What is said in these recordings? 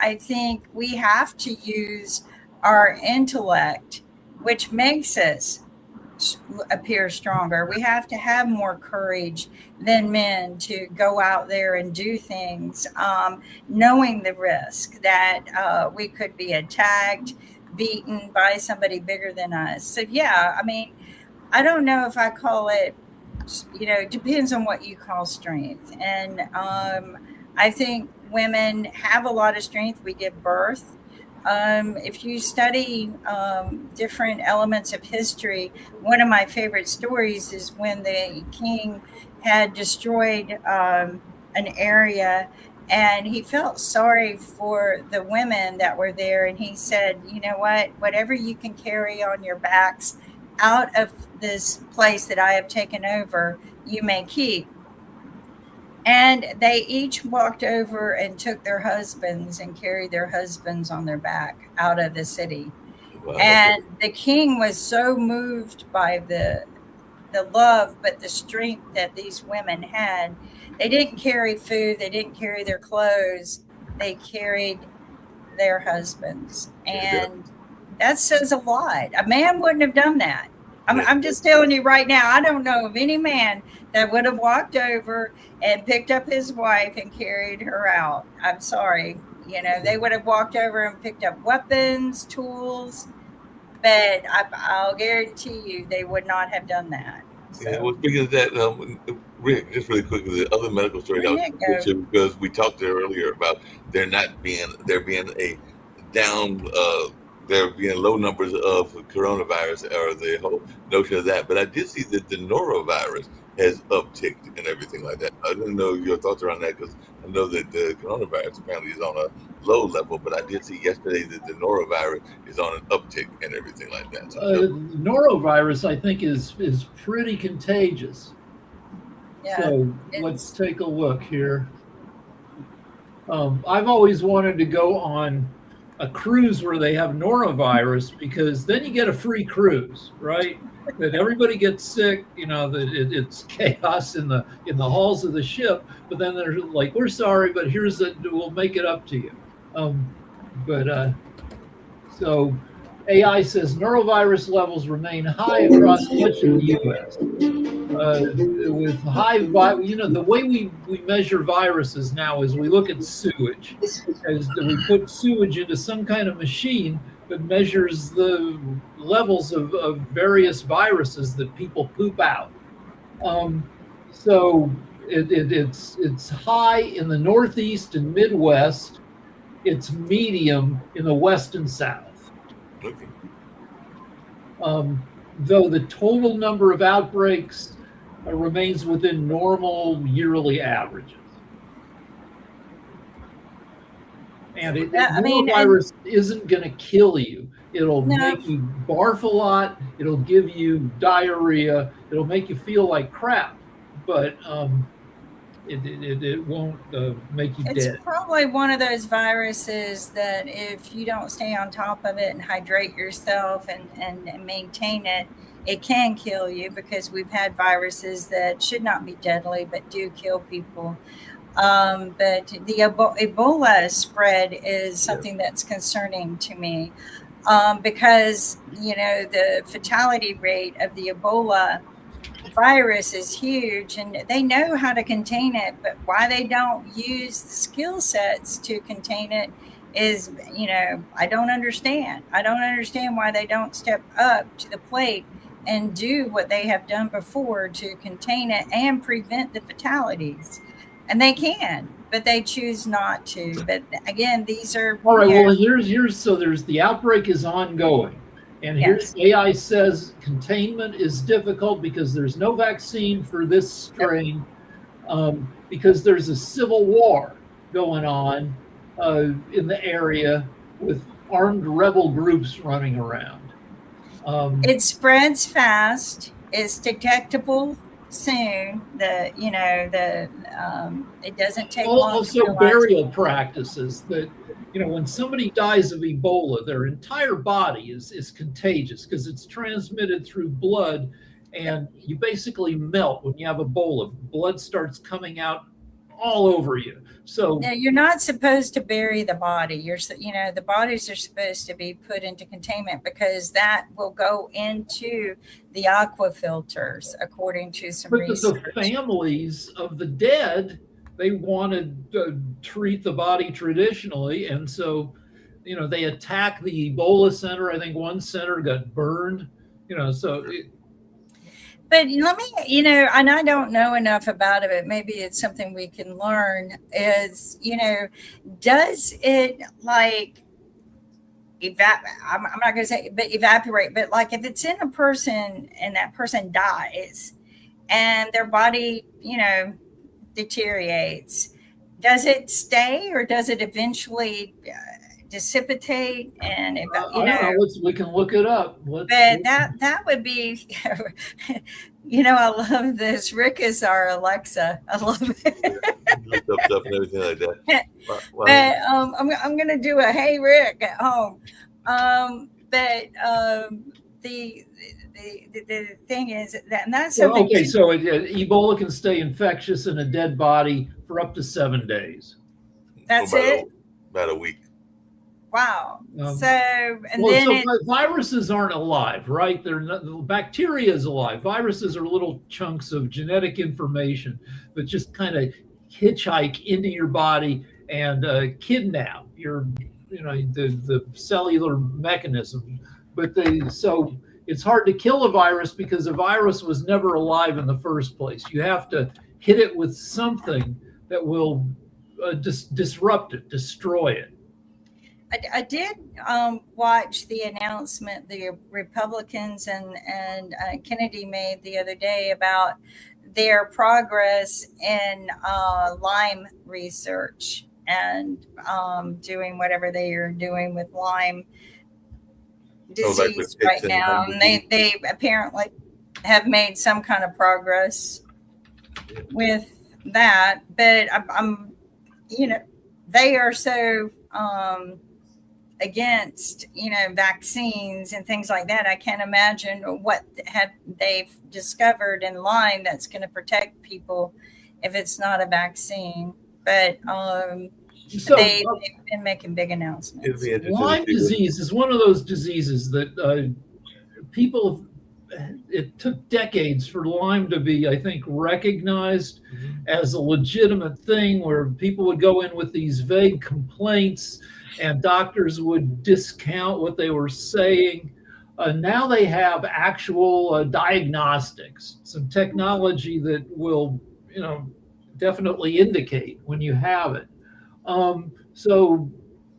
I think we have to use our intellect, which makes us appear stronger. We have to have more courage than men to go out there and do things, knowing the risk that we could be attacked, beaten by somebody bigger than us. So, yeah, I mean, I don't know if I call it, it depends on what you call strength. And I think women have a lot of strength. We give birth. If you study different elements of history, one of my favorite stories is when the king had destroyed an area, and he felt sorry for the women that were there. And he said, you know what? Whatever you can carry on your backs out of this place that I have taken over, you may keep. And they each walked over and took their husbands and carried their husbands on their back out of the city. Wow. And the king was so moved by the love, but the strength that these women had. They didn't carry food, they didn't carry their clothes, they carried their husbands. Yeah. And that says a lot. A man wouldn't have done that. I'm, Yeah. I'm just telling you right now, I don't know of any man that would have walked over and picked up his wife and carried her out. I'm sorry. They would have walked over and picked up weapons, tools, but I'll guarantee you they would not have done that. Yeah, So well, speaking of that, Rick, just really quickly, the other medical story there I was you going to go. mention, because we talked there earlier about there being a down, there being low numbers of coronavirus, or the whole notion of that. But I did see that the norovirus has upticked and everything like that. I didn't know your thoughts around that, because I know that the coronavirus apparently is on a low level, but I did see yesterday that the norovirus is on an uptick and everything like that. So I know. Norovirus, I think, is pretty contagious. Yeah, So let's it's take a look here. I've always wanted to go on a cruise where they have norovirus, because then you get a free cruise, right? That everybody gets sick, that it's chaos in the halls of the ship, but then they're like, we're sorry, but we'll make it up to you. But so AI says norovirus levels remain high across much of the U.S. With the way we measure viruses now is we look at sewage, as we put sewage into some kind of machine that measures the levels of various viruses that people poop out. So it's high in the Northeast and Midwest. It's medium in the West and South. Okay. Though the total number of outbreaks remains within normal yearly averages. And I mean, and norovirus isn't going to kill you. It'll no, make you barf a lot. It'll give you diarrhea. It'll make you feel like crap, but it won't make you it's dead. probably one of those viruses that if you don't stay on top of it and hydrate yourself and maintain it, it can kill you, because we've had viruses that should not be deadly but do kill people. But the Ebola spread is Yeah. something that's concerning to me, because, the fatality rate of the Ebola virus is huge, and they know how to contain it, but why they don't use the skill sets to contain it is, I don't understand. I don't understand why they don't step up to the plate and do what they have done before to contain it and prevent the fatalities. And they can, but they choose not to. But again, these are, All right. Well, here's so there's the outbreak is ongoing, and here's yes, AI says containment is difficult because there's no vaccine for this yep. strain, because there's a civil war going on in the area with armed rebel groups running around. Um, It spreads fast. It's detectable soon. It doesn't take long to Also, realize. burial practices that, when somebody dies of Ebola, their entire body is contagious because it's transmitted through blood, Yep. and you basically melt when you have Ebola. Blood starts coming out all over you. So Now, you're not supposed to bury the body. The bodies are supposed to be put into containment because that will go into the aqua filters, according to some but research. the families of the dead, they wanted to treat the body traditionally, and so they attack the Ebola center. I think one center got burned. But let me, and I don't know enough about it, but maybe it's something we can learn is, does it like I'm not going to say, but evaporate, but like if it's in a person and that person dies and their body, deteriorates, does it stay or does it eventually dissipate? And I don't know. We can look it up. But that would be, I love this. Rick is our Alexa. I love it. Stuff and everything like that. Wow. But I'm gonna do a hey Rick at home. The thing is that, and that's something. Okay, so Ebola can stay infectious in a dead body for up to 7 days. That's it. About a week. Wow. Viruses aren't alive, right? They're not. Bacteria is alive. Viruses are little chunks of genetic information that just kind of hitchhike into your body and kidnap your, the cellular mechanism. So it's hard to kill a virus because a virus was never alive in the first place. You have to hit it with something that will disrupt it, destroy it. I did watch the announcement the Republicans and Kennedy made the other day about their progress in Lyme research and doing whatever they are doing with Lyme disease right now. And they apparently have made some kind of progress with that. But I'm they are so against vaccines and things like that. I can't imagine what they've discovered in Lyme that's going to protect people if it's not a vaccine. But they've been making big announcements. Lyme disease is one of those diseases that people. It took decades for Lyme to be, I think, recognized as a legitimate thing where people would go in with these vague complaints and doctors would discount what they were saying. Now they have actual diagnostics, some technology that will, definitely indicate when you have it.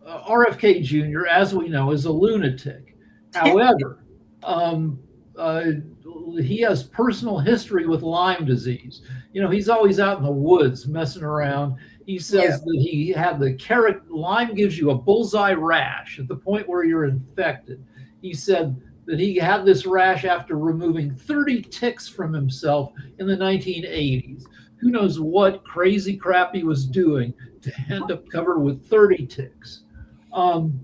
RFK Jr., as we know, is a lunatic. However, he has personal history with Lyme disease. He's always out in the woods messing around. He says that he had Lyme gives you a bullseye rash at the point where you're infected. He said that he had this rash after removing 30 ticks from himself in the 1980s. Who knows what crazy crap he was doing to end up covered with 30 ticks. And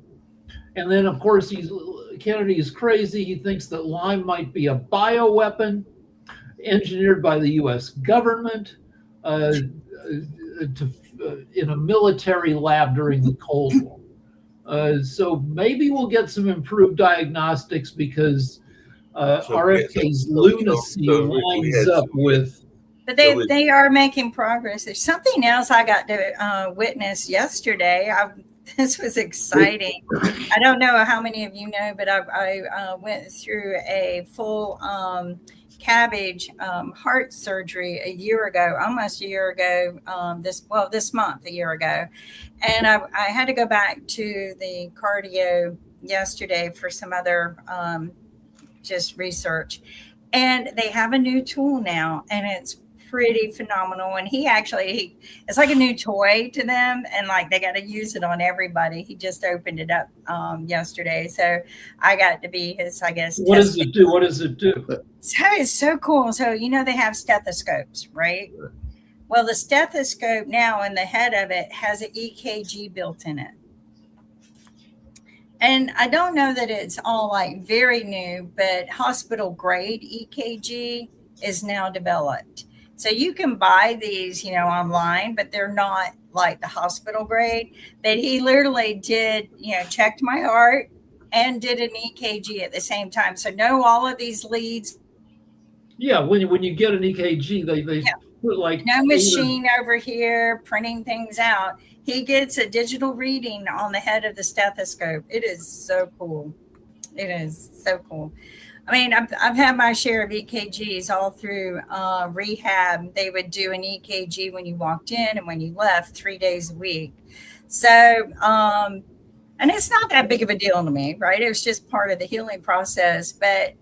then, of course, Kennedy is crazy. He thinks that Lyme might be a bioweapon engineered by the U.S. government in a military lab during the Cold War. So maybe we'll get some improved diagnostics because RFK's lunacy lines up with. But they are making progress. There's something else I got to witness yesterday. This was exciting. I don't know how many of you know, but I went through a full cabbage heart surgery almost a year ago, this month, a year ago. And I had to go back to the cardio yesterday for some other just research. And they have a new tool now, and it's pretty phenomenal. And it's like a new toy to them, and like they got to use it on everybody. He just opened it up yesterday, so I got to be his, I guess. What does it do? So it's so cool. So they have stethoscopes, right? Well, the stethoscope now in the head of it has an EKG built in it. And I don't know that it's all like very new, but hospital grade EKG is now developed. So you can buy these, online, but they're not like the hospital grade. But he literally did, checked my heart and did an EKG at the same time. So know all of these leads. Yeah, when you get an EKG, they Yeah. put like No machine over here printing things out. He gets a digital reading on the head of the stethoscope. It is so cool. It is so cool. I mean, I've had my share of EKGs all through rehab. They would do an EKG when you walked in and when you left 3 days a week. So, and it's not that big of a deal to me, right? It was just part of the healing process. But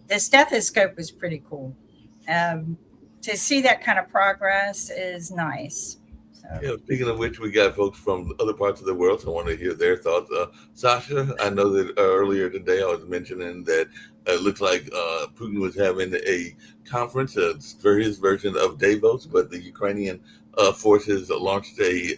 the stethoscope was pretty cool. To see that kind of progress is nice. So. Yeah, speaking of which, we got folks from other parts of the world, so I want to hear their thoughts. Sasha, I know that earlier today I was mentioning that it looks like Putin was having a conference for his version of Davos, but the Ukrainian forces launched a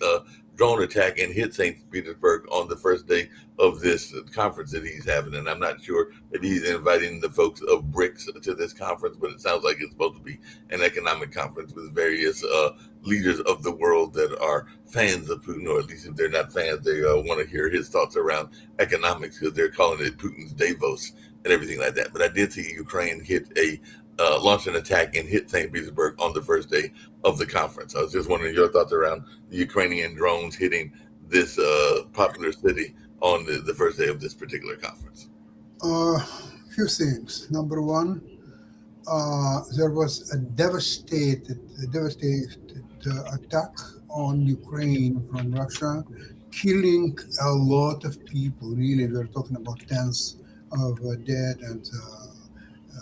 drone attack and hit St. Petersburg on the first day of this conference that he's having. And I'm not sure that he's inviting the folks of BRICS to this conference, but it sounds like it's supposed to be an economic conference with various leaders of the world that are fans of Putin, or at least if they're not fans, they want to hear his thoughts around economics, because they're calling it Putin's Davos and everything like that. But I did see Ukraine launch an attack and hit St. Petersburg on the first day of the conference. I was just wondering your thoughts around the Ukrainian drones hitting this popular city on the first day of this particular conference. Few things. Number one, there was a devastated attack on Ukraine from Russia, killing a lot of people. Really, we're talking about tens of dead and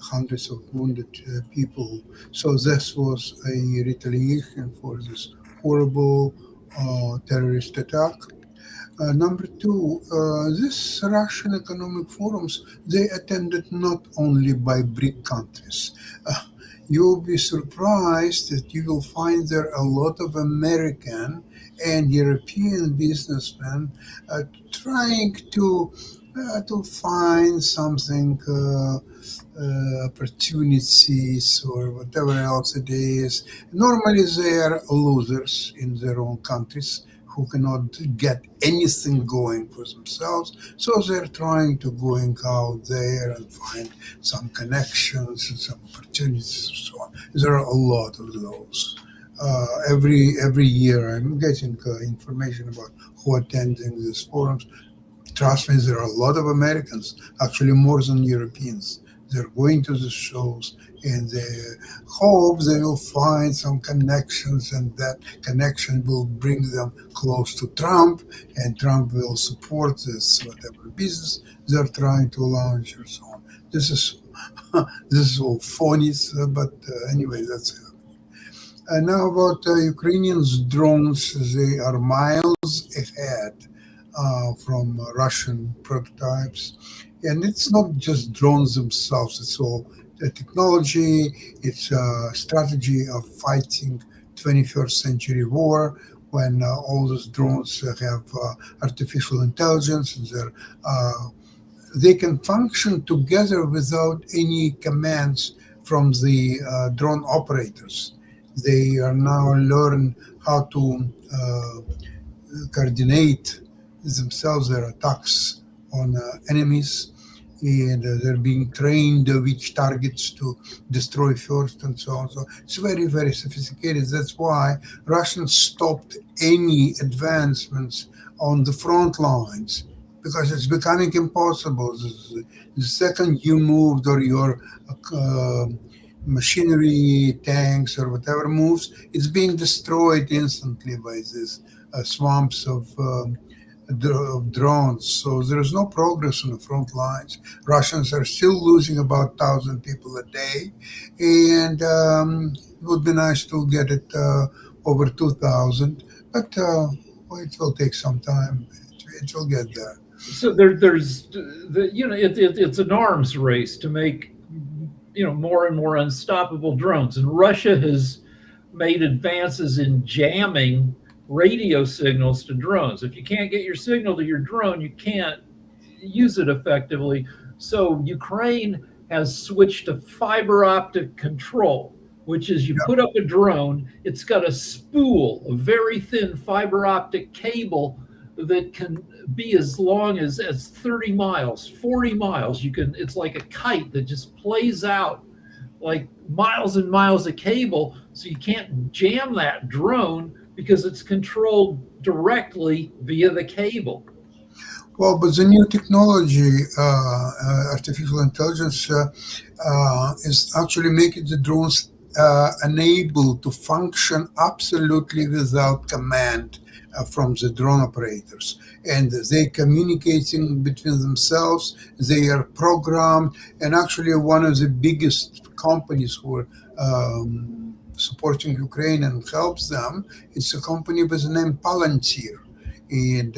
hundreds of wounded people. So this was a retaliation for this horrible terrorist attack. Number two, this Russian economic forums, they attended not only by BRIC countries. You'll be surprised that you will find there a lot of American and European businessmen trying to find something, opportunities or whatever else it is. Normally they are losers in their own countries who cannot get anything going for themselves. So they're trying to going out there and find some connections and some opportunities and so on. There are a lot of those. Every year I'm getting information about who attending these forums. Trust me, there are a lot of Americans, actually more than Europeans. They're going to the shows and they hope they will find some connections, and that connection will bring them close to Trump, and Trump will support this whatever business they're trying to launch or so on. This is all phony, but anyway, that's happening. And now about Ukrainians' drones, they are miles ahead from Russian prototypes. And it's not just drones themselves, it's all the technology, it's a strategy of fighting 21st century war when all those drones have artificial intelligence and they can function together without any commands from the drone operators. They are now learn how to coordinate themselves, their attacks on enemies, and they're being trained which targets to destroy first and so on. So it's very, very sophisticated. That's why Russians stopped any advancements on the front lines, because it's becoming impossible. The second you moved or your machinery, tanks or whatever moves, it's being destroyed instantly by these swamps of drones. So there is no progress on the front lines. Russians are still losing about 1,000 people a day, and it would be nice to get it over 2,000, but it will take some time. It will get there. So there's it's an arms race to make more and more unstoppable drones, and Russia has made advances in jamming radio signals to drones. If you can't get your signal to your drone, you can't use it effectively. So Ukraine has switched to fiber optic control. which is you put up a drone, it's got a spool, a very thin fiber optic cable that can be as long as 30 miles, 40 miles. It's like a kite that just plays out like miles and miles of cable. So you can't jam that drone because it's controlled directly via the cable. Well, but the new technology, artificial intelligence, is actually making the drones unable to function absolutely without command from the drone operators. And they communicating between themselves, they are programmed, and actually one of the biggest companies who are supporting Ukraine and helps them, it's a company with the name Palantir. And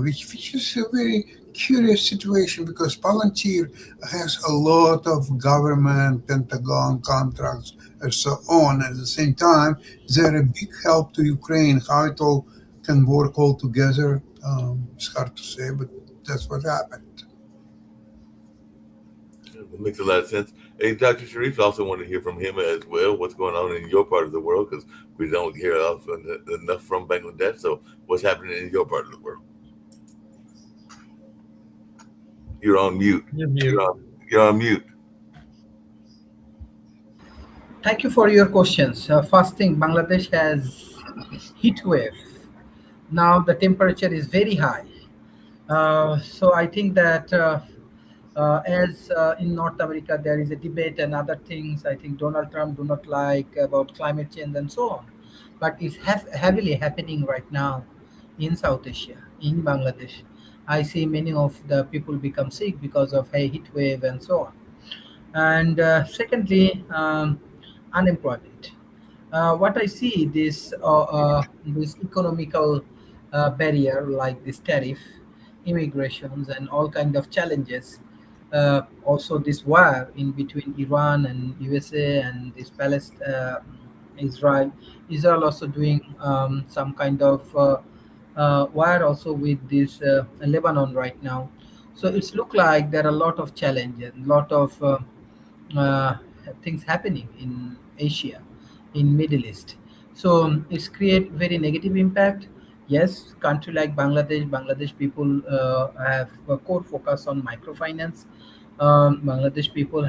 which is a very curious situation because Palantir has a lot of government, Pentagon contracts, and so on. At the same time, they're a big help to Ukraine. How it all can work all together, it's hard to say, but that's what happened. It makes a lot of sense. Hey, Dr. Sharif, also want to hear from him as well. What's going on in your part of the world? Because we don't hear enough from Bangladesh. So what's happening in your part of the world? You're on mute. You're on mute. Thank you for your questions. First thing, Bangladesh has heat wave. Now the temperature is very high. So I think that as in North America, there is a debate and other things. I think Donald Trump do not like about climate change and so on. But it's heavily happening right now in South Asia, in Bangladesh. I see many of the people become sick because of a heat wave and so on. And secondly, unemployment. What I see this economical barrier like this tariff, immigrations, and all kind of challenges. Also, this war in between Iran and USA and this Palestine, Israel. Israel also doing some kind of war also with this Lebanon right now. So it's look like there are a lot of challenges, a lot of uh, things happening in Asia, in Middle East. So it's create very negative impact. Yes, country like Bangladesh people have a core focus on microfinance. Bangladesh people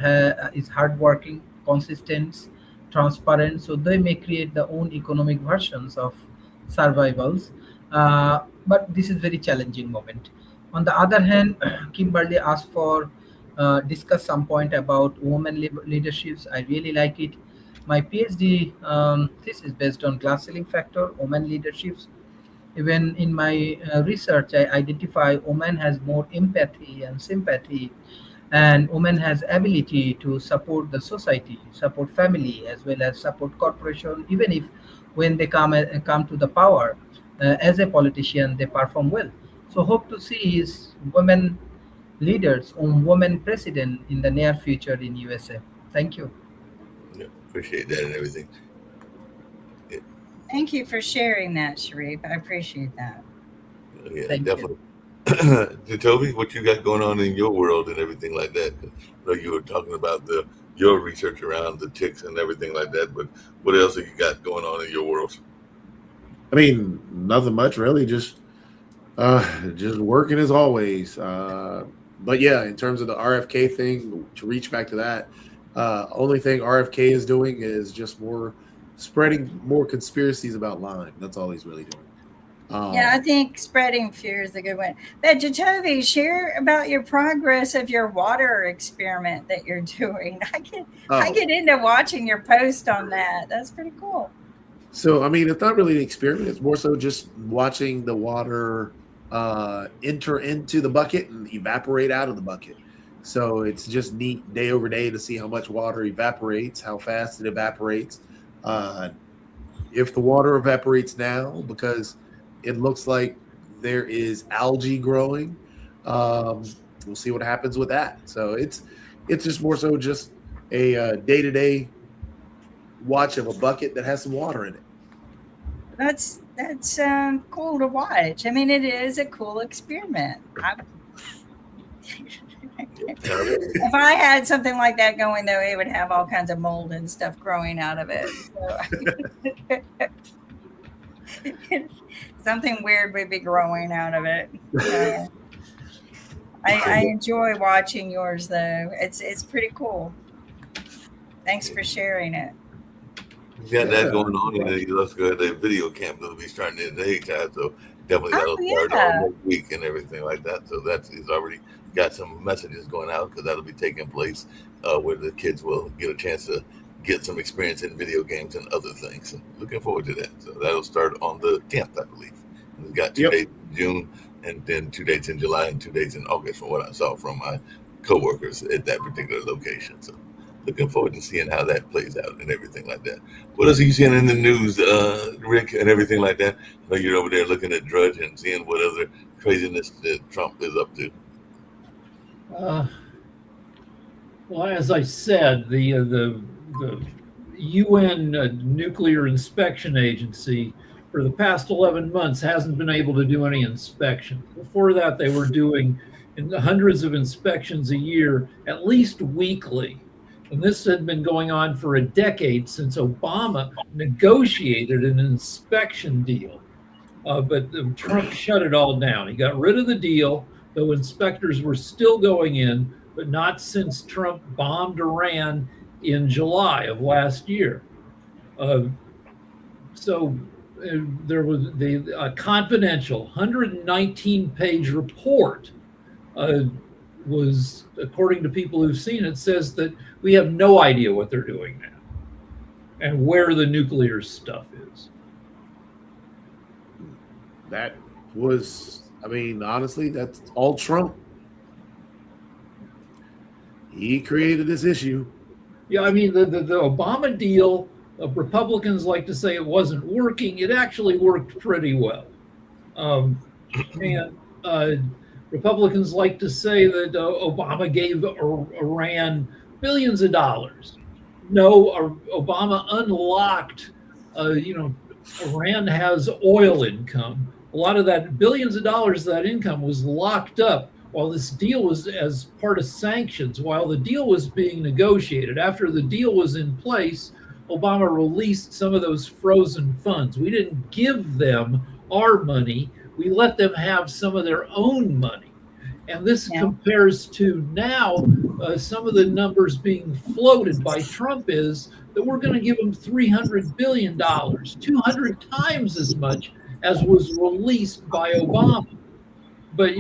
is hardworking, consistent, transparent, so they may create their own economic versions of survivals. But this is very challenging moment. On the other hand, Kimberly asked for discuss some point about women leaderships. I really like it. My PhD thesis based on glass ceiling factor, women leaderships. Even in my research, I identify woman has more empathy and sympathy, and woman has ability to support the society, support family, as well as support corporation. Even if when they come to the power as a politician, they perform well. So hope to see is women leaders or women president in the near future in USA. Thank you. Yeah, appreciate that and everything. Thank you for sharing that, Sharif. I appreciate that. Yeah, Thank definitely. Toby, what you got going on in your world and everything like that? I know you were talking about your research around the ticks and everything like that, but what else have you got going on in your world? I mean, nothing much really. Just working as always. But yeah, in terms of the RFK thing, to reach back to that, only thing RFK is doing is just spreading more conspiracies about Lyme. That's all he's really doing. Yeah, I think spreading fear is a good one. But Jacoby, share about your progress of your water experiment that you're doing. I get into watching your post on that. That's pretty cool. So, I mean, it's not really an experiment. It's more so just watching the water enter into the bucket and evaporate out of the bucket. So it's just neat day over day to see how much water evaporates, how fast it evaporates. If the water evaporates now because it looks like there is algae growing, we'll see what happens with that. So it's just more so just a day-to-day watch of a bucket that has some water in it. That's cool to watch. I mean, it is a cool experiment. If I had something like that going, though, it would have all kinds of mold and stuff growing out of it. So something weird would be growing out of it. I enjoy watching yours, though. It's pretty cool. Thanks for sharing it. He's got that going on, and then let's go at the video camp that'll be starting in the daytime. So definitely that'll start on next week and everything like that. So he's already got some messages going out because that'll be taking place where the kids will get a chance to get some experience in video games and other things. So looking forward to that. So that'll start on the 10th, I believe. We've got 2 days in June and then 2 days in July and 2 days in August from what I saw from my coworkers at that particular location. So looking forward to seeing how that plays out and everything like that. What else are you seeing in the news, Rick, and everything like that? I know you're over there looking at Drudge and seeing what other craziness that Trump is up to. Well, as I said, the UN Nuclear Inspection Agency for the past 11 months hasn't been able to do any inspection. Before that, they were doing hundreds of inspections a year, at least weekly. And this had been going on for a decade since Obama negotiated an inspection deal. But Trump shut it all down. He got rid of the deal, though inspectors were still going in, but not since Trump bombed Iran in July of last year. There was the confidential 119-page report was, according to people who've seen it, says that we have no idea what they're doing now and where the nuclear stuff is. That was, I mean, honestly, that's all Trump. He created this issue. Yeah, I mean, the Obama deal, Republicans like to say it wasn't working. It actually worked pretty well. Republicans like to say that Obama gave Iran billions of dollars. No, Obama unlocked, Iran has oil income. A lot of that, billions of dollars of that income was locked up while this deal was as part of sanctions, while the deal was being negotiated. After the deal was in place, Obama released some of those frozen funds. We didn't give them our money. We let them have some of their own money. And this compares to now, some of the numbers being floated by Trump is that we're going to give them $300 billion, 200 times as much as was released by Obama. But,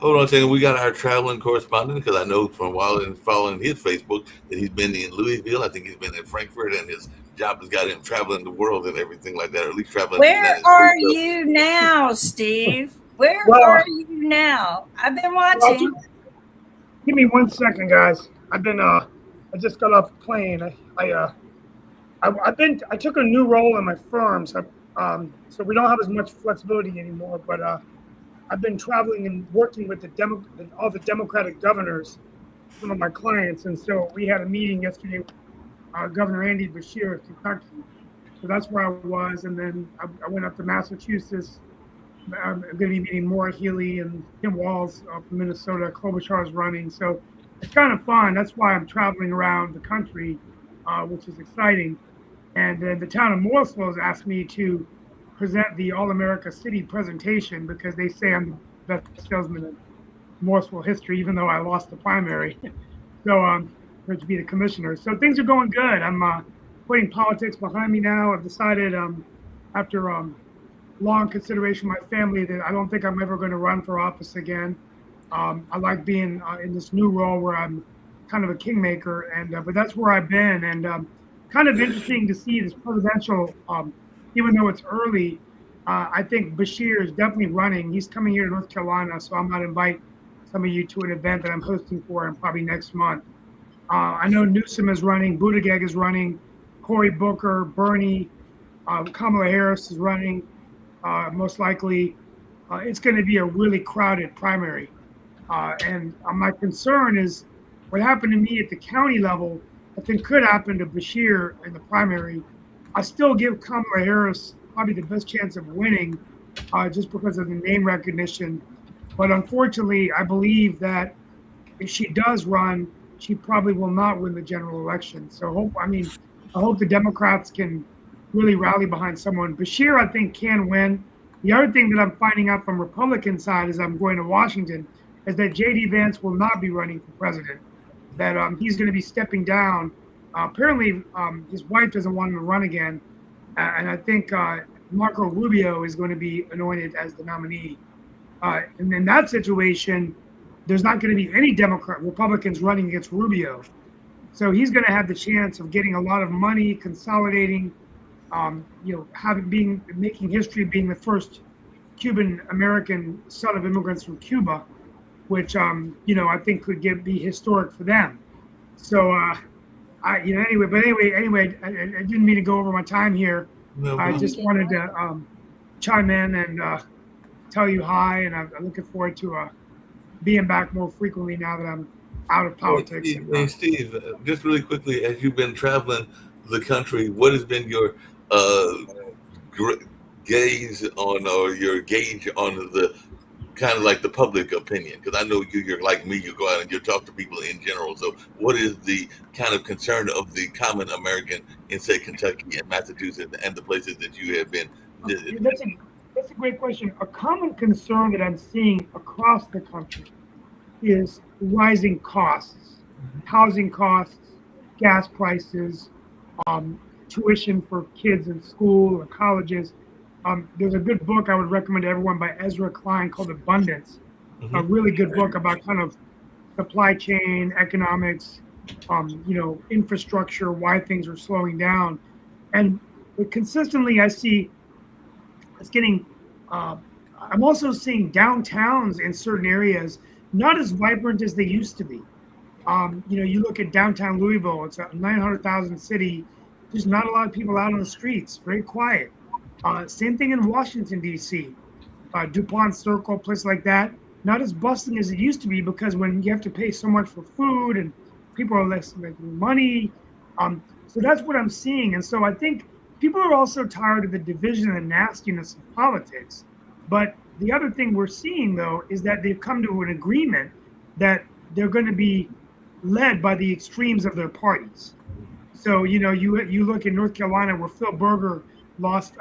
Hold on a second. We got our traveling correspondent because I know from following his Facebook that he's been in Louisville. I think he's been in Frankfurt, and his job has got him traveling the world and everything like that, or at least traveling. Where are you now, Steve? Where are you now? I've been watching. Give me 1 second, guys. I've been I just got off the plane. I took a new role in my firm, so we don't have as much flexibility anymore. But I've been traveling and working with all the Democratic governors, some of my clients, and so we had a meeting yesterday with Governor Andy Beshear of Kentucky. So that's where I was, and then I went up to Massachusetts. I'm going to be meeting Maura Healey and Tim Walz from Minnesota. Klobuchar is running, so it's kind of fun. That's why I'm traveling around the country, which is exciting. And then the town of Morrisville has asked me to present the All-America City presentation because they say I'm the best salesman in Morrisville history, even though I lost the primary. So to be the commissioner. So things are going good. I'm putting politics behind me now. I've decided after long consideration with my family that I don't think I'm ever going to run for office again. I like being in this new role where I'm kind of a kingmaker, and but that's where I've been. And kind of interesting to see this presidential, even though it's early, I think Beshear is definitely running. He's coming here to North Carolina, so I might invite some of you to an event that I'm hosting for him probably next month. I know Newsom is running, Buttigieg is running, Cory Booker, Bernie, Kamala Harris is running. Most likely, it's going to be a really crowded primary. And my concern is what happened to me at the county level, I think could happen to Beshear in the primary. I still give Kamala Harris probably the best chance of winning just because of the name recognition. But unfortunately, I believe that if she does run, she probably will not win the general election. So I hope the Democrats can really rally behind someone. Bashir, I think, can win. The other thing that I'm finding out from Republican side as I'm going to Washington is that J.D. Vance will not be running for president. That he's going to be stepping down. Apparently, his wife doesn't want him to run again, and I think Marco Rubio is going to be anointed as the nominee. And in that situation, there's not going to be any Republicans running against Rubio. So he's going to have the chance of getting a lot of money, consolidating, making history, being the first Cuban American son of immigrants from Cuba, which I think could be historic for them. So anyway, I didn't mean to go over my time here. No, I just wanted to chime in and tell you hi, and I'm looking forward to being back more frequently now that I'm out of politics. Steve, just really quickly, as you've been traveling the country, what has been your gaze on, or your gauge on the kind of like the public opinion? Because I know you're like me, you go out and you talk to people in general. So what is the kind of concern of the common American in, say, Kentucky and Massachusetts and the places that you have been visiting? That's a great question. A common concern that I'm seeing across the country is rising costs, housing costs, gas prices, tuition for kids in school or colleges. There's a good book I would recommend to everyone by Ezra Klein called Abundance. A really good book about kind of supply chain, economics, infrastructure, why things are slowing down. And consistently I see it's getting, I'm also seeing downtowns in certain areas not as vibrant as they used to be. You look at downtown Louisville, it's a 900,000 city. There's not a lot of people out on the streets, very quiet. Same thing in Washington, D.C. DuPont Circle, place like that, not as bustling as it used to be, because when you have to pay so much for food and people are less making money. So that's what I'm seeing. And so I think people are also tired of the division and nastiness of politics. But the other thing we're seeing, though, is that they've come to an agreement that they're going to be led by the extremes of their parties. So, you look in North Carolina where Phil Berger lost.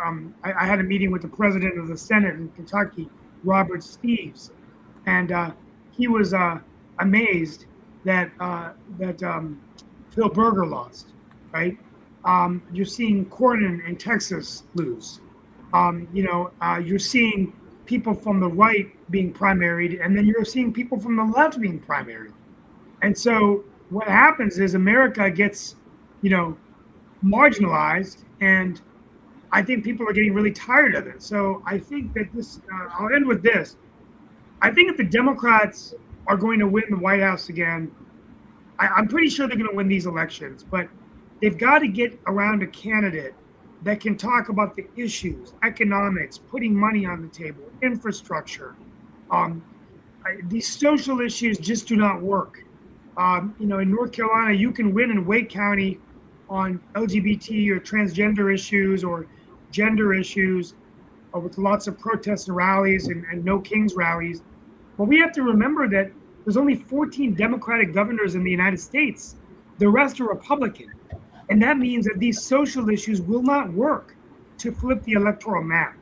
I had a meeting with the president of the Senate in Kentucky, Robert Steves, and he was amazed that Phil Berger lost, right? You're seeing Cornyn in Texas lose. You're seeing people from the right being primaried, and then you're seeing people from the left being primaried. And so what happens is America gets, marginalized, and I think people are getting really tired of it. So I think that I'll end with this. I think if the Democrats are going to win the White House again, I'm pretty sure they're going to win these elections, but they've got to get around a candidate that can talk about the issues, economics, putting money on the table, infrastructure. These social issues just do not work. In North Carolina, you can win in Wake County on LGBT or transgender issues or gender issues, with lots of protests and rallies and no Kings rallies. But we have to remember that there's only 14 Democratic governors in the United States. The rest are Republican. And that means that these social issues will not work to flip the electoral map.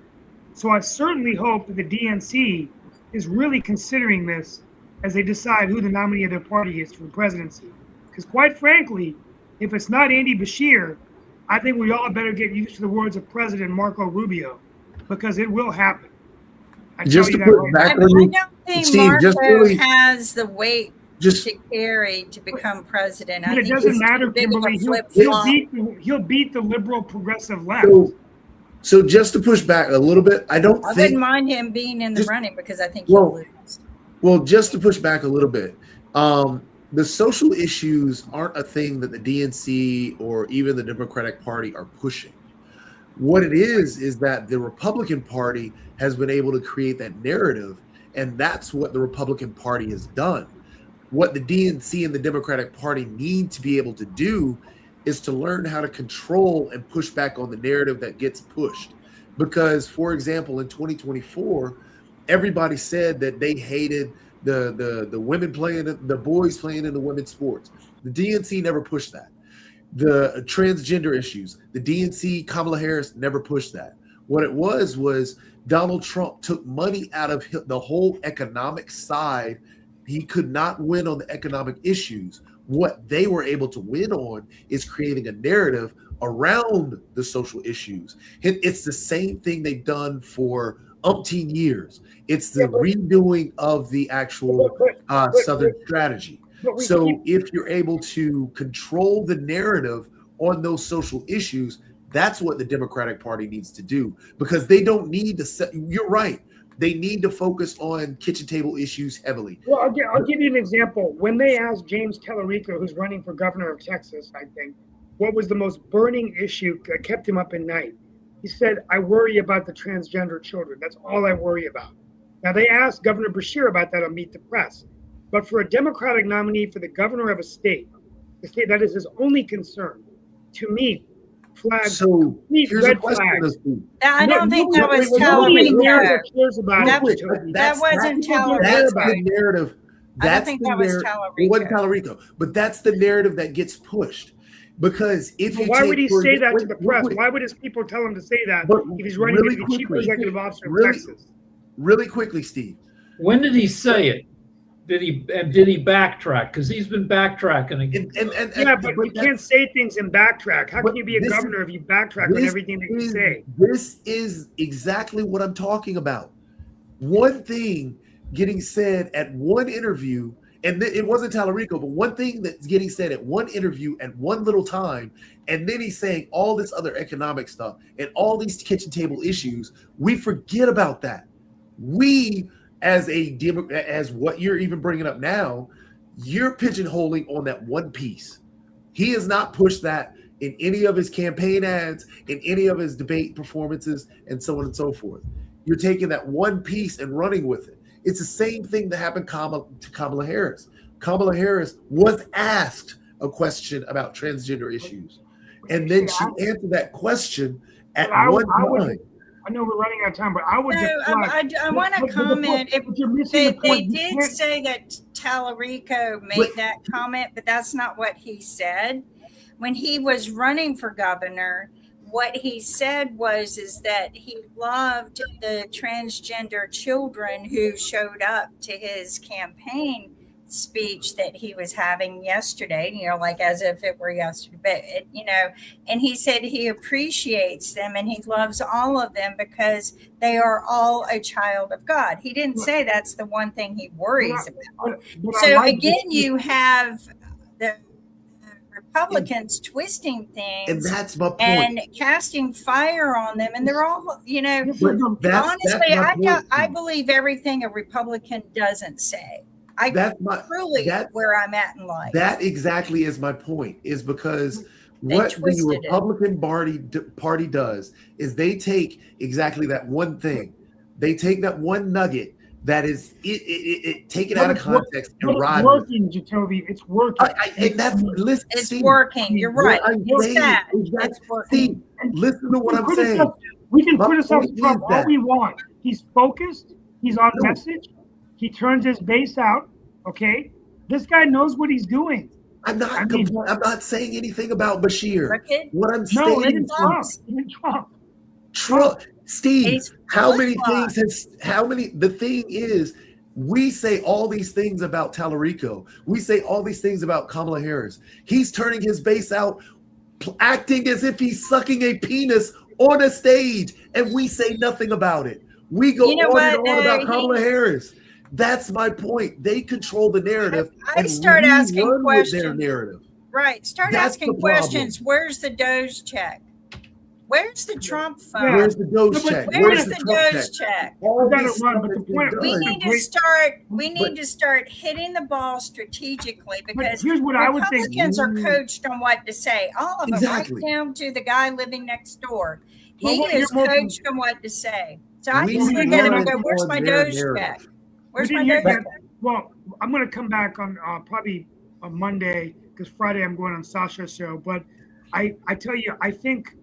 So I certainly hope that the DNC is really considering this as they decide who the nominee of their party is for the presidency. Because quite frankly, if it's not Andy Bashir, I think we all better get used to the words of President Marco Rubio, because it will happen. Just to put back on you, I don't think Steve, Marco just really- has the weight to carry to become president. But I it think doesn't he's matter, too big of a Kimberly. flip-flop. He'll beat the liberal progressive left. So just to push back a little bit, I wouldn't mind him being in the running, because I think he'll lose. Well, just to push back a little bit, the social issues aren't a thing that the DNC or even the Democratic Party are pushing. What it is that the Republican Party has been able to create that narrative, and that's what the Republican Party has done. What the DNC and the Democratic Party need to be able to do is to learn how to control and push back on the narrative that gets pushed. Because, for example, in 2024, everybody said that they hated the women playing, the boys playing in the women's sports. The DNC never pushed that. The transgender issues, the DNC, Kamala Harris never pushed that. What it was Donald Trump took money out of the whole economic side. He could not win on the economic issues. What they were able to win on is creating a narrative around the social issues. It's the same thing they've done for umpteen years. It's the redoing of the actual Southern strategy. So if you're able to control the narrative on those social issues, that's what the Democratic Party needs to do, because they don't need to you're right. They need to focus on kitchen table issues heavily. Well, I'll give you an example. When they asked James Tallarico, who's running for governor of Texas, I think, what was the most burning issue that kept him up at night, he said, "I worry about the transgender children. That's all I worry about." Now, they asked Governor Beshear about that on Meet the Press. But for a Democratic nominee for the governor of a state, the state that is his only concern, to me, flags. So here's a question. I don't think that was Tallarico. Tallarico. That wasn't Tallarico. That's the narrative. I don't think that was Tallarico. It wasn't Tallarico, but that's the narrative that gets pushed. Because if you why would he say that to the press? Why would his people tell him to say that if he's running to be the chief executive officer of Texas? Really quickly, Steve. When did he say it? Did he backtrack? Because he's been backtracking again. But you can't say things and backtrack. How can you be a governor if you backtrack on everything that you say? This is exactly what I'm talking about. One thing getting said at one interview, and it wasn't Tallarico, but one thing that's getting said at one interview at one little time, and then he's saying all this other economic stuff and all these kitchen table issues. We forget about that. We, as what you're even bringing up now, you're pigeonholing on that one piece. He has not pushed that in any of his campaign ads, in any of his debate performances, and so on and so forth. You're taking that one piece and running with it. It's the same thing that happened to Kamala Harris. Kamala Harris was asked a question about transgender issues, and then she answered that question at one time. I know we're running out of time, but I would I want to comment. They did say that Tallarico made that comment, but that's not what he said. When he was running for governor, what he said is that he loved the transgender children who showed up to his campaign speech that he was having yesterday, like as if it were yesterday, but and he said he appreciates them and he loves all of them because they are all a child of God. He didn't say that's the one thing he worries about. So again, you have the Republicans twisting things, and that's my point, and casting fire on them, and they're all, honestly, I believe everything a Republican doesn't say. Where I'm at in life. That exactly is my point, is because what the Republican party does is they take exactly that one thing. They take that one nugget that is take it out of context and ride. It's working, Jacoby. It's working. It's working. You're right. It's working. Listen to what I'm saying. We can criticize Trump all we want. He's focused. He's on message. He turns his base out. Okay, this guy knows what he's doing. I'm not saying anything about Beshear. What I'm saying is Trump. Steve, the thing is, we say all these things about Tallarico. We say all these things about Kamala Harris. He's turning his base out, acting as if he's sucking a penis on a stage, and we say nothing about it. We go on and on about Kamala Harris. That's my point. They control the narrative. I start asking questions. Their narrative. Right. Start asking questions. Where's the Doge check? Where's the Trump phone? Where's the Doge check? Where's the Doge check? We need to start hitting the ball strategically, because Republicans are coached on what to say. All of them, right down to the guy living next door. He is coached on what to say. So I just look at him and go, "Where's my Doge check? Where's my Doge check?" Well, I'm going to come back on probably on Monday, because Friday I'm going on Sasha's show. But I tell you, I think,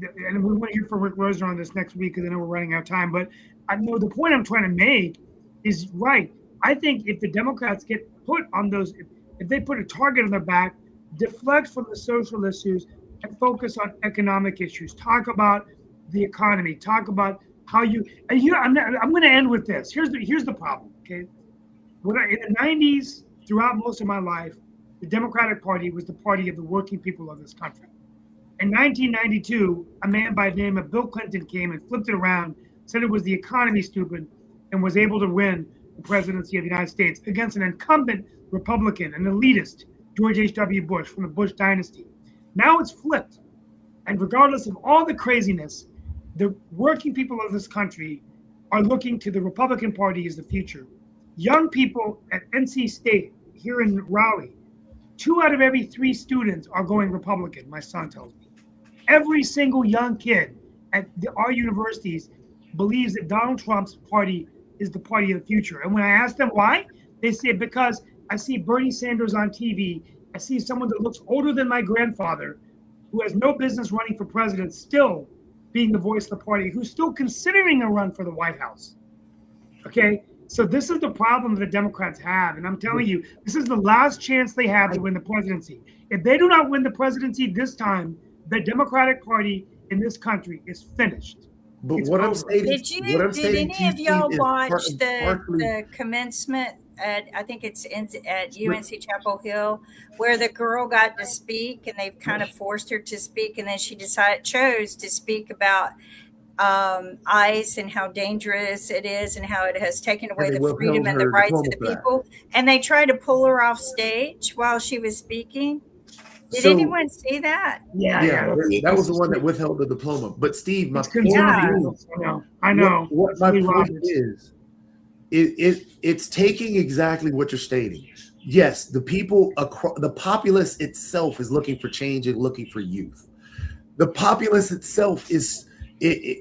and we want to hear from Rick Rosen on this next week, because I know we're running out of time. But I know the point I'm trying to make is right. I think if the Democrats get put on those, if they put a target on their back, deflect from the social issues and focus on economic issues, talk about the economy, talk about how you, and here, I'm going to end with this. Here's the problem, okay? In the 90s, throughout most of my life, the Democratic Party was the party of the working people of this country. In 1992, a man by the name of Bill Clinton came and flipped it around, said it was the economy stupid, and was able to win the presidency of the United States against an incumbent Republican, an elitist, George H.W. Bush from the Bush dynasty. Now it's flipped. And regardless of all the craziness, the working people of this country are looking to the Republican Party as the future. Young people at NC State here in Raleigh, 2 out of every 3 students are going Republican, my son tells me. Every single young kid at our universities believes that Donald Trump's party is the party of the future. And when I ask them why, they say, because I see Bernie Sanders on TV. I see someone that looks older than my grandfather, who has no business running for president, still being the voice of the party, who's still considering a run for the White House. Okay, so this is the problem that the Democrats have. And I'm telling you, this is the last chance they have to win the presidency. If they do not win the presidency this time, the Democratic Party in this country is finished. But It's what I'm over. stating, Did any of y'all watch partly- the commencement at, I think it's at UNC Chapel Hill, where the girl got to speak and they've kind of forced her to speak, and then she chose to speak about ICE and how dangerous it is and how it has taken away And they the freedom withheld and the her rights of the diploma back. people. And they tried to pull her off stage while she was speaking. Did So- anyone see that? Yeah, that was the one that withheld the diploma. But Steve, my It's point conservative. is, I know. What my Lee point Roberts. is, it's taking exactly what you're stating. Yes, the people across the populace itself is looking for change and looking for youth. The populace itself is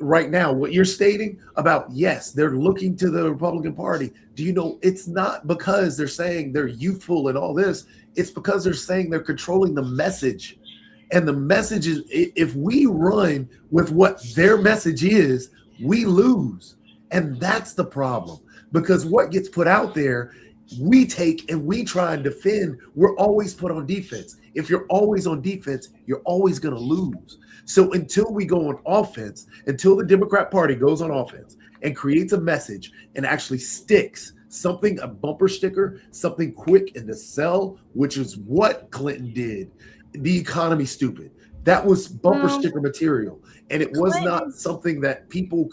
right now what you're stating about. Yes, they're looking to the Republican Party. Do you know it's not because they're saying they're youthful and all this? It's because they're saying they're controlling the message. And the message is, if we run with what their message is, we lose. And that's the problem. Because what gets put out there, we take and we try and defend. We're always put on defense. If you're always on defense, you're always going to lose. So until we go on offense, until the Democrat Party goes on offense and creates a message and actually sticks something, a bumper sticker, something quick and to sell, which is what Clinton did. The economy stupid. That was bumper sticker material. And it was not something that people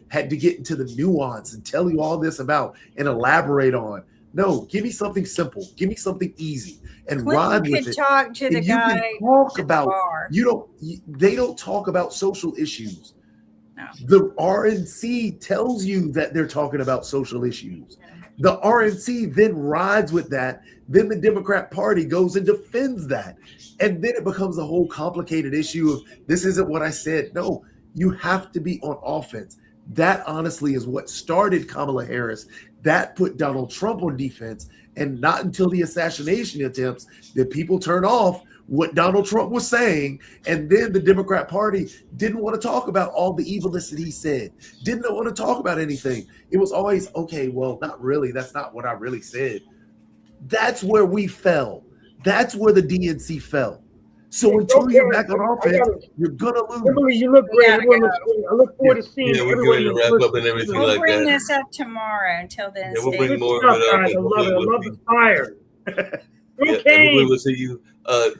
had to get into the nuance and tell you all this about and elaborate on. No, give me something simple. Give me something easy and ride Clinton with could it. talk to the And you guy can talk at the about bar. they don't talk about social issues. No. The RNC tells you that they're talking about social issues. The RNC then rides with that. Then the Democrat Party goes and defends that. And then it becomes a whole complicated issue of this isn't what I said. No, you have to be on offense. That honestly is what started Kamala Harris. That put Donald Trump on defense. And not until the assassination attempts did people turn off what Donald Trump was saying. And then the Democrat Party didn't want to talk about all the evilness that he said, didn't want to talk about anything. It was always, okay, well, not really. That's not what I really said. That's where we fell. That's where the DNC fell. So until you're back on offense, you're going to lose. Kimberly, you look great. gotta Everyone go. looks great. I look forward to seeing Yeah, we're everyone. going to wrap up and everything We'll like bring that. this up tomorrow. Until then, Yeah, we'll stay bring Good more stuff, of it up. guys. I and love it. I hopefully love we'll the fire. Yeah, and Okay. we will see you.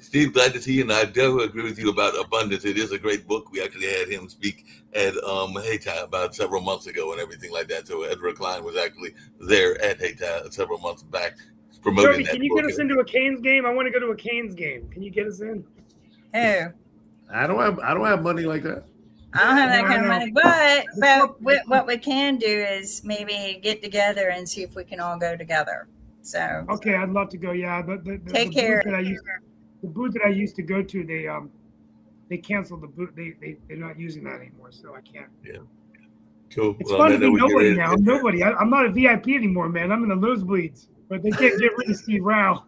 Steve, glad to see you. And I definitely agree with you about Abundance. It is a great book. We actually had him speak at Hayti about several months ago and everything like that. So Ezra Klein was actually there at Hayti several months back promoting Toby, that can you book. get us into a Canes game? I want to go to a Canes game. Can you get us in? Who? I don't have money like that. I don't have that kind of No. money, but what we can do is maybe get together and see if we can all go together. So Okay, I'd love to go. Yeah, the Take booth care. that the booth that I used to go to, they canceled the booth. They're not using that anymore, so I can't. Cool. It's Well, fun I to be know we get nobody ready now. I'm nobody. I'm not a VIP anymore, man. I'm in the nosebleeds. But they can't get rid of Steve Rao.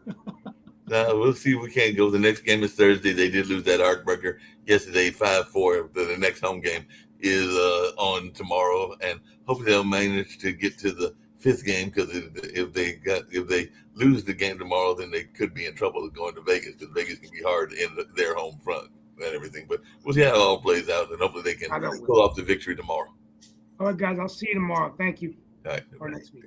We'll see if we can't go. The next game is Thursday. They did lose that heartbreaker yesterday, 5-4. The next home game is on tomorrow, and hopefully they'll manage to get to the fifth game, because if they lose the game tomorrow, then they could be in trouble going to Vegas, because Vegas can be hard in their home front and everything. But we'll see how it all plays out, and hopefully they can pull off the victory tomorrow. All right, guys, I'll see you tomorrow. Thank you. All right. Or next week.